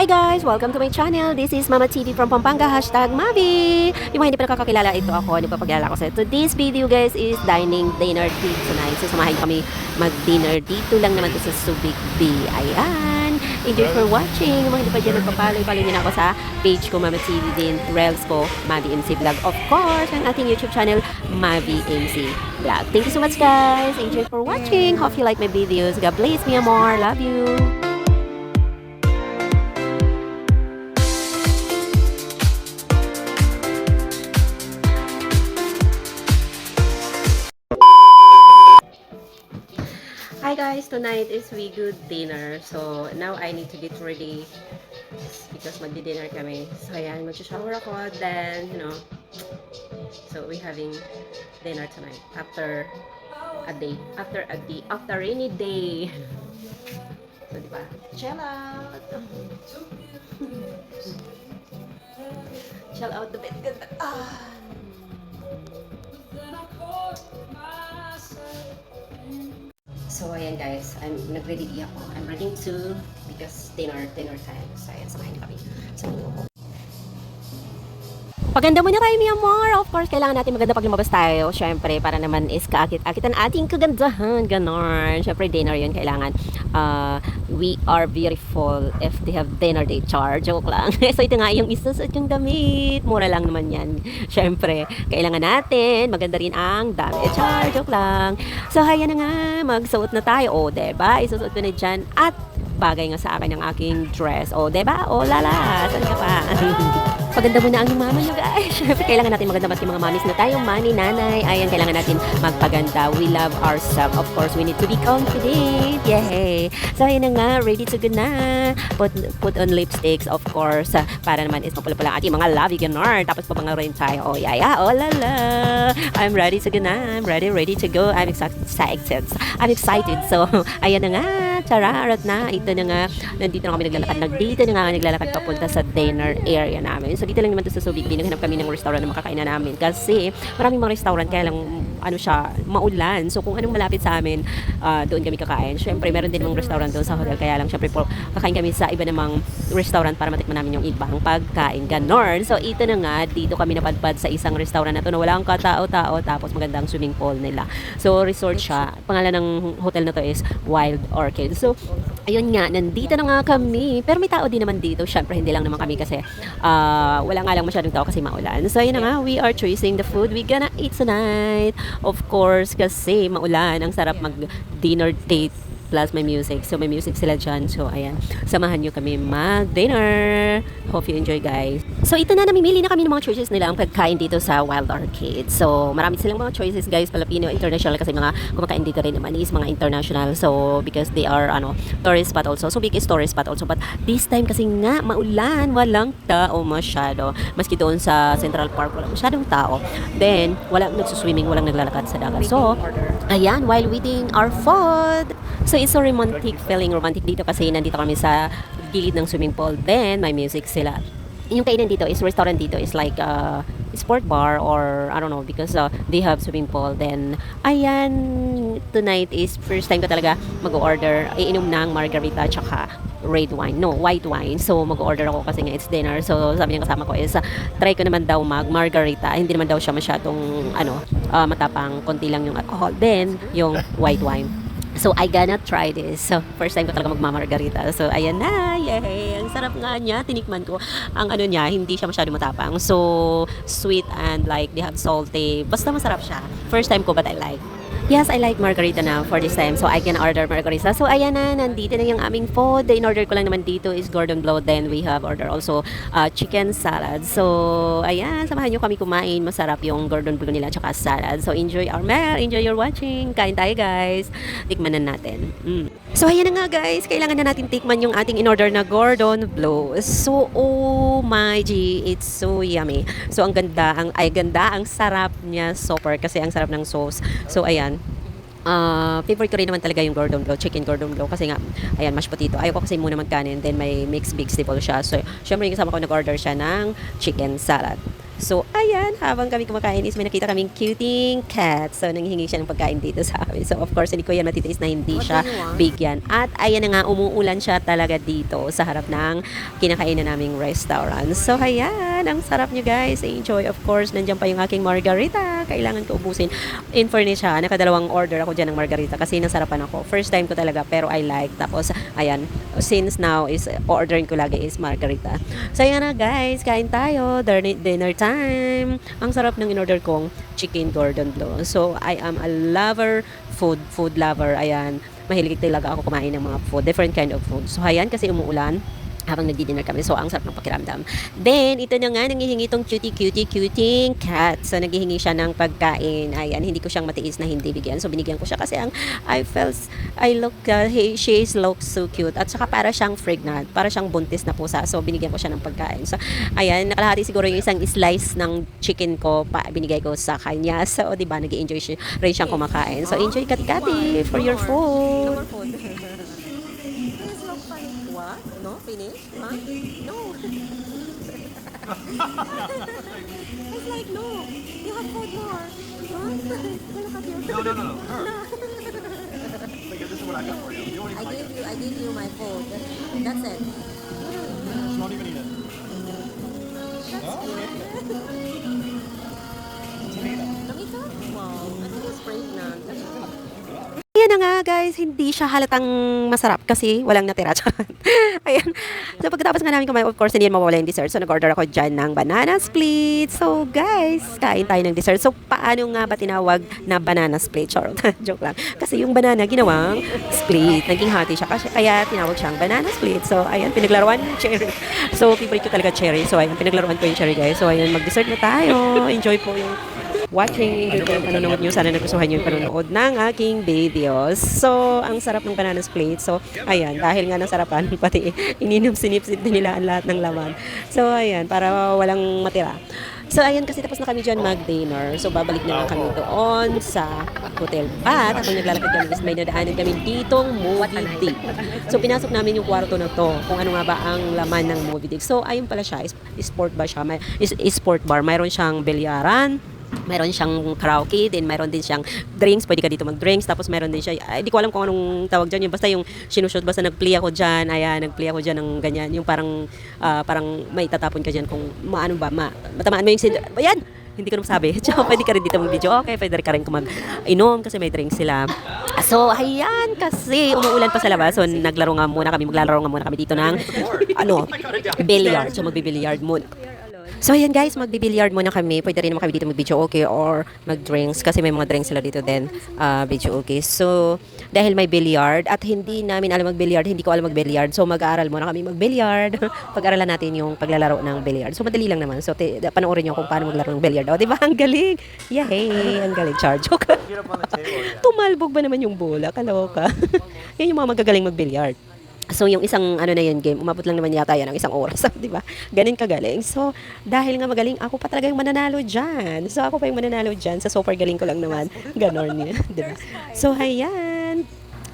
Hi guys! Welcome to my channel. This is Mama TV from Pampanga, hashtag Mavi. Yung mga hindi pa nakakakilala, ito ako. Nagpapagkilala ko sa ito. This video guys is dinner date tonight. So samahin kami mag-dinner dito lang naman to sa Subic B. Ayan. Enjoy for watching. Yung mga hindi pa dyan nagpapalo, follow nyo na ako sa page ko, Mama TV din. Reels ko, Mavi MC Vlog. Of course, ang ating YouTube channel, Mavi MC Vlog. Thank you so much guys. Enjoy for watching. Hope you like my videos. God bless me more. Love you. Hi guys, tonight is we good dinner. So now I need to get ready because magdi-dinner kami. So ayan, mag-shower ako, then so we having dinner tonight after a day, after rainy day. So diba, chill out. Chill out a bit. Ganda. So, ayan guys, nag-ready ako. I'm ready to, because dinner time. So, ayan, samahin niyo kami. So, paganda muna tayo, mi amor. Of course, kailangan natin maganda pag lumabas tayo. Siyempre, para naman is kaakit-akit ang ating kagandahan. Ganon. Siyempre, dinner yun. Kailangan, we are very full if they have dinner date charge. Joke lang. So, ito nga yung isusot yung damit. Mura lang naman yan. Siyempre, kailangan natin. Maganda rin ang damit charge. Joke lang. So, ayan na nga. Magsuot na tayo. O, diba? Isusuot ko na dyan. At, bagay nga sa akin ang aking dress. O, diba? O, lala. Saan ka pa? Paganda mo na ang mama nyo guys. Siyempre, kailangan natin maganda yung mga mamis na tayo, mami, nanay. Ayan, kailangan natin magpaganda. We love ourselves. Of course, we need to be confident. Yay! So, ayan na nga. Ready to go na. Put on lipsticks, of course. Para naman is mapula-pula ang ating mga love ganar. Tapos papangarin tayo. Oh, yaya. Oh, lala. I'm ready to go na. I'm ready to go. I'm excited. I'm excited. So, ayan na nga. Chararat na. Ito na nga. Nandito na kami naglalakad. Nandito na nga naglalakad papunta sa dinner area namin. So, dito lang naman to sa Subic B. Naghanap kami ng restaurant na makakainan namin. Kasi, maraming mga restaurant. Kaya lang, maulan. So, kung anong malapit sa amin, doon kami kakain. Siyempre, meron din mga restaurant doon sa hotel. Kaya lang, siyempre, kakain kami sa iba namang restaurant para matikman namin yung ibang pagkain. Ganon. So, ito na nga. Dito kami napadpad sa isang restaurant na to na walang katao-tao. Tapos, magandang swimming pool nila. So, resort siya. Pangalan ng hotel na to is Wild Orchid. So, ayun nga, nandito na nga kami. Pero may tao din naman dito. Siyempre, hindi lang naman kami kasi wala nga lang masyadong tao kasi maulan. So, ayun na nga, we are choosing the food we gonna eat tonight. Of course, kasi maulan. Ang sarap mag-dinner date plus may music. So, may music sila dyan. So, ayan. Samahan nyo kami mag-dinner. Hope you enjoy, guys. So, ito na. Namimili na kami ng mga choices nila ang pagkain dito sa Wild Orchid. So, marami silang mga choices, guys. Filipino, international. Kasi mga kumakain dito rin naman is mga international. So, because they are, tourist spot also. So, big is tourist spot also. But, this time kasi nga, maulan. Walang tao masyado. Maski doon sa Central Park, walang masyadong tao. Then, walang nagsuswimming, walang naglalakad sa dagat. So, ayan, while waiting our food. So, it's a romantic feeling. Romantic dito kasi nandito kami sa gilid ng swimming pool. Then, may music sila. Yung kainan dito is restaurant dito is like sport bar or I don't know because they have swimming pool. Then, ayan, tonight is first time ko talaga mag-order. Iinom ng margarita tsaka red wine. No, white wine. So, mag-order ako kasi nga it's dinner. So, sabi ng kasama ko is try ko naman daw mag-margarita. Hindi naman daw siya masyadong matapang. Konti lang yung alcohol. Then, yung white wine. So, I gonna try this. So, first time ko talaga magmamargarita. So, ayan na. Yay! Ang sarap nga niya. Tinikman ko. Ang niya, hindi siya masyado matapang. So, sweet and like, they have salty. Basta masarap siya. First time ko, but I like. Yes, I like margarita now for this time. So, I can order margarita. So, ayan na. Nandito na yung aming food. The in-order ko lang naman dito is Gordon Bleu. Then, we have order also chicken salad. So, ayan. Samahan nyo kami kumain. Masarap yung Gordon Bleu nila tsaka salad. So, enjoy our meal. Enjoy your watching. Kain tayo, guys. Tikman na natin. So, ayan na nga, guys. Kailangan na natin tikman yung ating in-order na Gordon Bleu. So, oh my G. It's so yummy. So, ang ganda. Ang sarap niya. Super. Kasi ang sarap ng sauce. So, ayan. Favorite ko rin naman talaga yung Gordon Bleu, chicken Gordon Bleu kasi nga, ayan, mashed potato. Ayaw ko kasi muna magkanin, then may mixed vegetable siya. So, syempre yung kasama ko nag-order siya ng chicken salad. So, ayan, habang kami kumakain is may nakita kaming cuting cat. So, nanghihingi siya ng pagkain dito sa amin. So, of course, hindi ko yan matitiis na hindi siya bigyan. At ayan na nga, umuulan siya talaga dito sa harap ng kinakainan naming restaurant. So, ayan, ang sarap nyo guys. Enjoy. Of course, nandiyan pa yung aking margarita. Kailangan ko ubusin. In fairness siya, nakadalawang order ako dyan ng margarita kasi nasarapan ako. First time ko talaga, pero I like. Tapos, ayan, since now is ordering ko lagi is margarita. So, ayan na guys, kain tayo. Dinner time. Ang sarap ng in-order kong chicken cordon bleu. So, I am a food lover. Ayan, mahilig talaga ako kumain ng mga food, different kind of food. So, ayan, kasi umuulan habang nagdi-dinner kami. So, ang sarap ng pakiramdam. Then, ito na nga, nanghihingi itong cutie cat. So, naghihingi siya ng pagkain. Ayan, hindi ko siyang matiis na hindi bigyan. So, binigyan ko siya kasi she looks so cute. At saka para siyang pregnant. Para siyang buntis na pusa. So, binigyan ko siya ng pagkain. So, ayan, nakalahati siguro yung isang slice ng chicken ko. Binigay ko sa kanya. So, di ba, nag-enjoy rin siyang kumakain. So, enjoy kati-kati for your food. What? No? Finish? Huh? No. It's like, no. You have food more. Huh? Look at you. No. Her. Like, this is what I got for you. You don't even like it. I gave you my food. That's it. She won't even eat it. Oh, okay. Nakita? Wow. I think it's pregnant. Ayan na nga guys, hindi siya halatang masarap kasi walang natira. Ayan. So pagkatapos nga namin kumain, of course, hindi yan mawawala yung dessert. So nag-order ako dyan ng banana split. So guys, kain tayo ng dessert. So paano nga ba tinawag na banana split? Charot. Joke lang. Kasi yung banana ginawang split. Naging hati siya kasi kaya tinawag siyang banana split. So ayan, pinaglaruan yung cherry. So favorite ko talaga cherry. So ayan, pinaglaruan ko yung cherry guys. So ayan, mag-dessert na tayo. Enjoy po yung watching, enjoy ko yung panonood nyo. Sana nagustuhan nyo yung panonood ng aking videos. So, ang sarap ng banana split. So, ayan, dahil nga nasarapan, pati ininom sinipsip din nila ang lahat ng laman. So, ayan, para walang matira. So, ayan, kasi tapos na kami dyan mag-dinner. So, babalik na lang kami doon sa hotel. But, habang naglalakad kami, may nadaanan kami ditong movie date. So, pinasok namin yung kwarto na to, kung ano nga ba ang laman ng movie date. So, ayun pala siya, sport ba siya? Sport bar. Mayroon siyang bilyaran, mayroon siyang karaoke, then mayroon din siyang drinks, pwede ka dito mag-drinks, tapos mayroon din siya, hindi ko alam kung anong tawag dyan, yung basta yung sinushoot, basta nag-play ako dyan, nag-play ako dyan ng ganyan, yung parang may tatapon ka dyan kung maano ba, matamaan mo yung ayan, hindi ko na masabi. Tsaka pwede ka rin dito mag-video. Okay, pwede ka rin mag-inom kasi may drinks sila. So, ayan, kasi umuulan pa sa labas. So, maglalaro nga muna kami dito ng, billiard. So, magbi-billiard muna. So, ayan guys, magbi-billiard muna kami. Pwede rin naman kami dito mag-video okay or mag-drinks kasi may mga drinks sila dito din, video okay. So, dahil may billiard at hindi namin alam mag-billiard, hindi ko alam mag-billiard. So, mag-aaral muna kami mag-billiard. Pag-aralan natin yung paglalaro ng billiard. So, madali lang naman. So, panoorin nyo kung paano maglaro ng billiard. O, diba? Ang galing! Yay! Ang galing. Charge. Tumalbog ba naman yung bola? Kaloka. Yan yung mga magagaling mag-billiard. So, yung isang na yun game, umabot lang naman yata yan ng isang oras. Di ba? Ganun kagaling. So, dahil nga magaling, ako pa talaga yung mananalo dyan. So, ako pa yung mananalo dyan. So, super galing ko lang naman. Ganon yun. Di ba? So, ayan.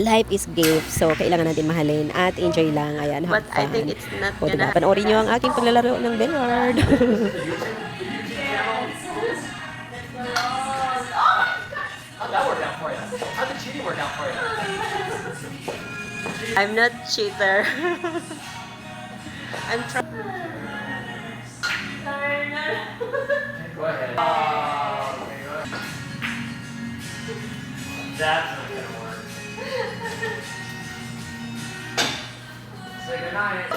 Life is gift. So, kailangan natin mahalin at enjoy lang. Ayan, have fun. But I think it's not gonna... O, diba? Panoorin nyo ang aking paglalaro ng billiard. How'd that work out for you? How'd the cheating work out for you? I'm not cheater. I'm trying. Go ahead. That's not gonna work. Say goodnight.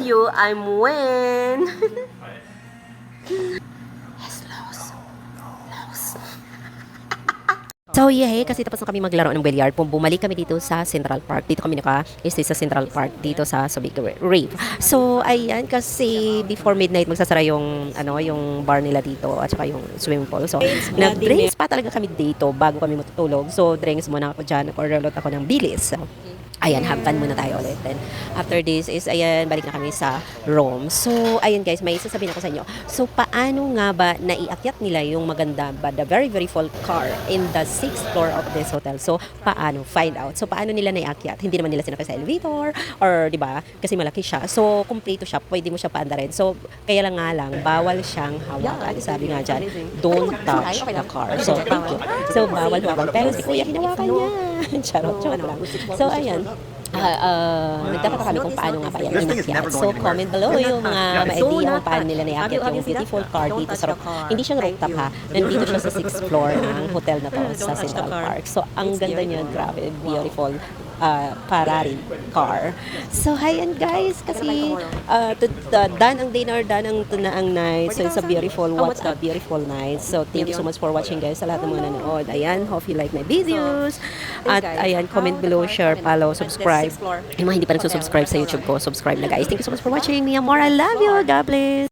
You, I'm win. So, yeah, kasi tapos na kami maglaro ng billiard. Bumalik kami dito sa Central Park. Dito kami naka-stay sa Central Park, dito sa Subic Reef. So, ayan, kasi before midnight magsasara yung, yung bar nila dito at saka yung swimming pool. So, nag-drinks pa talaga kami dito bago kami matutulog. So, drinks muna ako dyan. Nag-order ako ng bilis. So, Ayan, have fun muna tayo ulit. Then, after this is, ayan, balik na kami sa Rome. So, ayan guys, may sasabihin ako sa inyo. So, paano nga ba naiakyat nila yung maganda ba, the very, very full car in the 6th floor of this hotel? So, paano? Find out. So, paano nila naiakyat? Hindi naman nila sinakay sa elevator or, di ba, kasi malaki siya. So, kumpleto siya. Pwede mo siya paandarin. So, kaya lang nga lang, bawal siyang hawakan. Sabi nga dyan, don't touch the car. So, thank you. So, bawal hawakan. Pero si Kuya, hinawakan niya. Charot lang. So, ayan. Nagtataka kami kung paano nga ba yan inakyat. So, comment below yung mga ma-idea kung paano nila naiakyat yung beautiful car dito sa hindi siya rooftop ha. Nandito siya sa 6th floor ng hotel na to sa Central Park. So, ang ganda niya. Grabe, beautiful. Ferrari car. So, ayan guys, kasi done ang dinner, done ang tunaang night. So, it's a beautiful, what a beautiful night. So, thank you so much for watching guys sa lahat ng mga nanood. Ayan, hope you like my videos. At ayan, comment below, share, follow, subscribe. Yung mga hindi pa nagsusubscribe sa YouTube ko, subscribe na guys. Thank you so much for watching. Mia More, I love you. God bless.